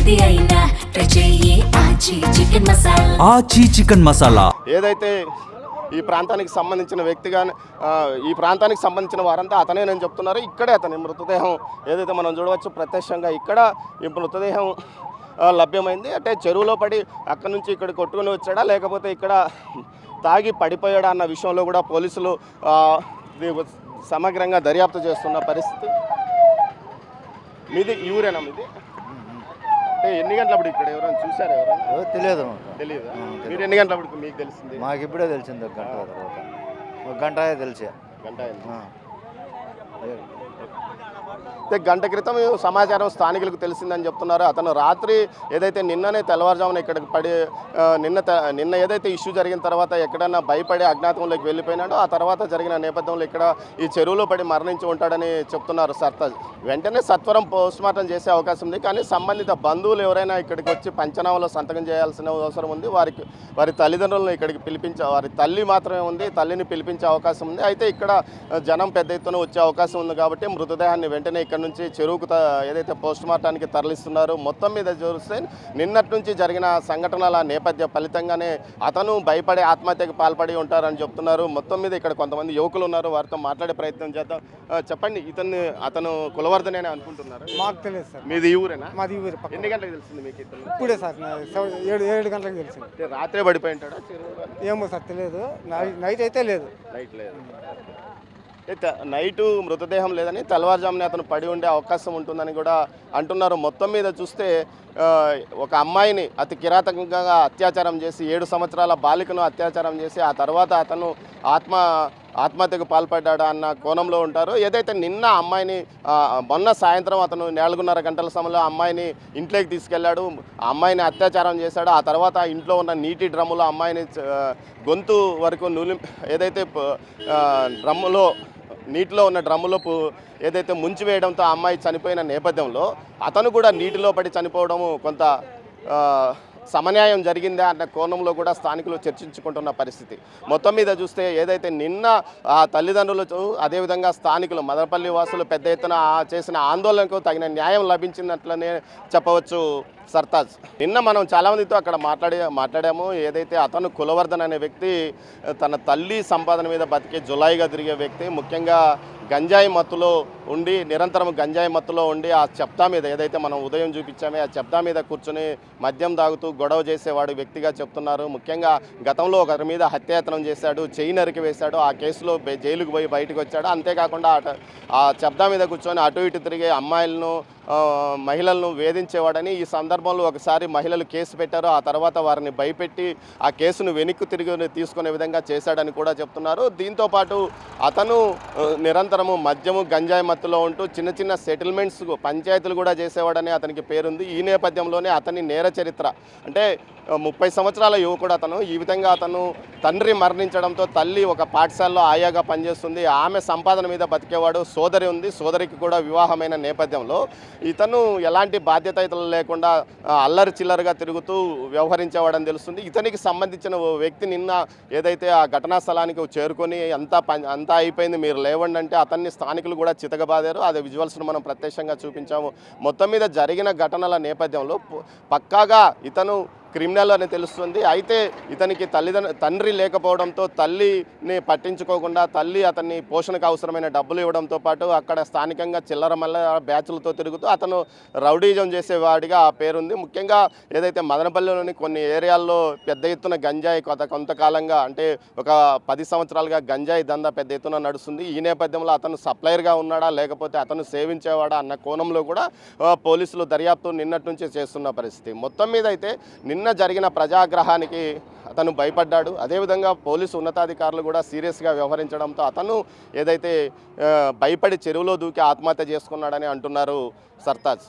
ఏది అయినా ట్రై చెయ్యి ఆచి చికెన్ మసాలా. ఆచి చికెన్ మసాలా ఏదైతే ఈ ప్రాంతానికి సంబంధించిన వ్యక్తిగానే ఈ ప్రాంతానికి సంబంధించిన వారంతా అతనే నేను చెప్తున్నారు. ఇక్కడే అతని మృతదేహం ఏదైతే మనం చూడవచ్చు ప్రత్యక్షంగా ఇక్కడ ఈ మృతదేహం లభ్యమైంది. అంటే చెరువులో పడి అక్కడి నుంచి ఇక్కడ కొట్టుకుని వచ్చాడా లేకపోతే ఇక్కడ తాగి పడిపోయాడా అన్న విషయంలో కూడా పోలీసులు సమగ్రంగా దర్యాప్తు చేస్తున్న పరిస్థితి. మీది ఈ ఊరేనా మీది? అంటే ఎన్ని గంటలప్పుడు ఇక్కడ ఎవరైనా చూసారా? తెలియదు. మీరు ఎన్ని గంటలప్పుడు మీకు తెలిసింది? మాకు ఇప్పుడే తెలిసింది, ఒక గంట తర్వాత. ఒక గంట తెలిసే గంట గంట క్రితం సమాచారం స్థానికులకు తెలిసిందని చెప్తున్నారు. అతను రాత్రి ఏదైతే నిన్ననే తెల్లవారుజామున ఇక్కడికి పడి నిన్న ఏదైతే ఇష్యూ జరిగిన తర్వాత ఎక్కడన్నా భయపడి అజ్ఞాతంలోకి వెళ్ళిపోయినాడో ఆ తర్వాత జరిగిన నేపథ్యంలో ఇక్కడ ఈ చెరువులో పడి మరణించి ఉంటాడని చెప్తున్నారు సర్తాజ్. వెంటనే సత్వరం పోస్ట్మార్టం చేసే అవకాశం ఉంది. కానీ సంబంధిత బంధువులు ఎవరైనా ఇక్కడికి వచ్చి పంచనామాలో సంతకం చేయాల్సిన అవసరం ఉంది. వారి తల్లిదండ్రులను ఇక్కడికి వారి తల్లి మాత్రమే ఉంది, తల్లిని పిలిపించే అవకాశం ఉంది. అయితే ఇక్కడ జనం పెద్ద ఎత్తున వచ్చే అవకాశం ఉంది కాబట్టి మృతదేహాన్ని వెంటనే ఇక్కడ నుంచి చెరువుకు ఏదైతే పోస్ట్మార్టానికి తరలిస్తున్నారు. మొత్తం మీద చూస్తే నిన్నటి నుంచి జరిగిన సంఘటనల నేపథ్య ఫలితంగానే అతను భయపడి ఆత్మహత్యకు పాల్పడి ఉంటారని చెప్తున్నారు. మొత్తం మీద ఇక్కడ కొంతమంది యువకులు ఉన్నారు, వారితో మాట్లాడే ప్రయత్నం చేద్దాం. చెప్పండి, అతను కులవర్ధనే అనుకుంటున్నారు? మాకు తెలియదు సార్. మీది ఈ ఊరేనా? మాది ఊరే. ఎన్ని గంటలకు తెలిసింది మీకు? ఇప్పుడే సార్ 7 గంటలకు తెలిసింది. రాత్రే పడిపోయి ఉంటాడా? ఏమో సార్ తెలియదు. నైట్ అయితే లేదు. నైట్ లేదు. నైటు మృతదేహం లేదని తెల్లవారుజామునే అతను పడి ఉండే అవకాశం ఉంటుందని కూడా అంటున్నారు. మొత్తం మీద చూస్తే ఒక అమ్మాయిని అతి కిరాతకంగా అత్యాచారం చేసి 7 సంవత్సరాల బాలికను అత్యాచారం చేసి ఆ తర్వాత అతను ఆత్మహత్యకు పాల్పడ్డాడు అన్న కోణంలో ఉంటారు. ఏదైతే నిన్న అమ్మాయిని మొన్న సాయంత్రం అతను 4:30 గంటల సమయంలో అమ్మాయిని ఇంట్లోకి తీసుకెళ్లాడు, ఆ అమ్మాయిని అత్యాచారం చేశాడు. ఆ తర్వాత ఇంట్లో ఉన్న నీటి డ్రమ్ములో అమ్మాయిని గొంతు వరకు ఏదైతే నీటిలో ఉన్న డ్రమ్ములో ఏదైతే ముంచివేయడంతో ఆ అమ్మాయి చనిపోయిన నేపథ్యంలో అతను కూడా నీటిలో పడి చనిపోవడము కొంత సమన్యాయం జరిగిందా అన్న కోణంలో కూడా స్థానికులు చర్చించుకుంటున్న పరిస్థితి. మొత్తం మీద చూస్తే ఏదైతే నిన్న ఆ తల్లిదండ్రులు అదేవిధంగా స్థానికులు మదనపల్లి వాసులు పెద్ద ఎత్తున చేసిన ఆందోళనకు తగిన న్యాయం లభించినట్లనే చెప్పవచ్చు సర్తాజ్. నిన్న మనం చాలామందితో అక్కడ మాట్లాడాము. ఏదైతే అతను కులవర్ధన్ అనే వ్యక్తి తన తల్లి సంపాదన మీద బతికే జులాయిగా తిరిగే వ్యక్తి, ముఖ్యంగా గంజాయి మత్తులో ఉండి నిరంతరం గంజాయి మత్తులో ఉండి ఆ చెప్తా మీద ఏదైతే మనం ఉదయం చూపించామే ఆ చెప్తా మీద కూర్చొని మద్యం తాగుతూ గొడవ చేసేవాడు వ్యక్తిగా చెప్తున్నారు. ముఖ్యంగా గతంలో ఒకరి మీద హత్యాయత్నం చేశాడు, చెయ్యి నరికి వేశాడు, ఆ కేసులో జైలుకు పోయి బయటకు వచ్చాడు. అంతేకాకుండా ఆ చెప్తా మీద కూర్చొని అటు ఇటు తిరిగే అమ్మాయిలను మహిళలను వేధించేవాడని, ఈ సందర్భంలో ఒకసారి మహిళలు కేసు పెట్టారు, ఆ తర్వాత వారిని భయపెట్టి ఆ కేసును వెనక్కి తిరిగి తీసుకునే విధంగా చేశాడని కూడా చెప్తున్నారు. దీంతోపాటు అతను నిరంతరము మద్యము గంజాయి మత్తులో ఉంటూ చిన్న చిన్న సెటిల్మెంట్స్ పంచాయతీలు కూడా చేసేవాడని అతనికి పేరుంది. ఈ నేపథ్యంలోనే అతని నేర చరిత్ర అంటే 30 సంవత్సరాల యువకుడు అతను. ఈ విధంగా అతను తండ్రి మరణించడంతో తల్లి ఒక పాఠశాలలో ఆయాగా పనిచేస్తుంది, ఆమె సంపాదన మీద బతికేవాడు, సోదరి ఉంది, సోదరికి కూడా వివాహమైన నేపథ్యంలో ఇతను ఎలాంటి బాధ్యతలు లేకుండా అల్లరి చిల్లరగా తిరుగుతూ వ్యవహరించేవాడని తెలుస్తుంది. ఇతనికి సంబంధించిన వ్యక్తి నిన్న ఏదైతే ఆ ఘటనా స్థలానికి చేరుకొని అంతా అయిపోయింది మీరు లేవండి అంటే అతన్ని స్థానికులు కూడా చితకబాదారు. అదే విజువల్స్ను మనం ప్రత్యక్షంగా చూపించాము. మొత్తం మీద జరిగిన ఘటనల నేపథ్యంలో పక్కాగా ఇతను క్రిమినల్ అని తెలుస్తుంది. అయితే ఇతనికి తండ్రి లేకపోవడంతో తల్లిని పట్టించుకోకుండా తల్లి అతన్ని పోషణకు అవసరమైన డబ్బులు ఇవ్వడంతో పాటు అక్కడ స్థానికంగా చిల్లర మల్ల బ్యాచ్లతో తిరుగుతూ అతను రౌడీజం చేసేవాడిగా ఆ పేరుంది. ముఖ్యంగా ఏదైతే మదనపల్లిలోని కొన్ని ఏరియాల్లో పెద్ద ఎత్తున గంజాయి కొంతకాలంగా అంటే ఒక 10 సంవత్సరాలుగా గంజాయి దందా పెద్ద ఎత్తున నడుస్తుంది. ఈ నేపథ్యంలో అతను సప్లయర్గా ఉన్నాడా లేకపోతే అతను సేవించేవాడా అన్న కోణంలో కూడా పోలీసులు దర్యాప్తు నిన్నటి నుంచి చేస్తున్న పరిస్థితి. మొత్తం మీద అయితే నిన్న జరిగిన ప్రజాగ్రహానికి అతను భయపడ్డాడు. అదేవిధంగా పోలీసు ఉన్నతాధికారులు కూడా సీరియస్గా వ్యవహరించడంతో అతను ఏదైతే భయపడి చెరువులో దూకి ఆత్మహత్య చేసుకున్నాడని అంటున్నారు సర్తాజ్.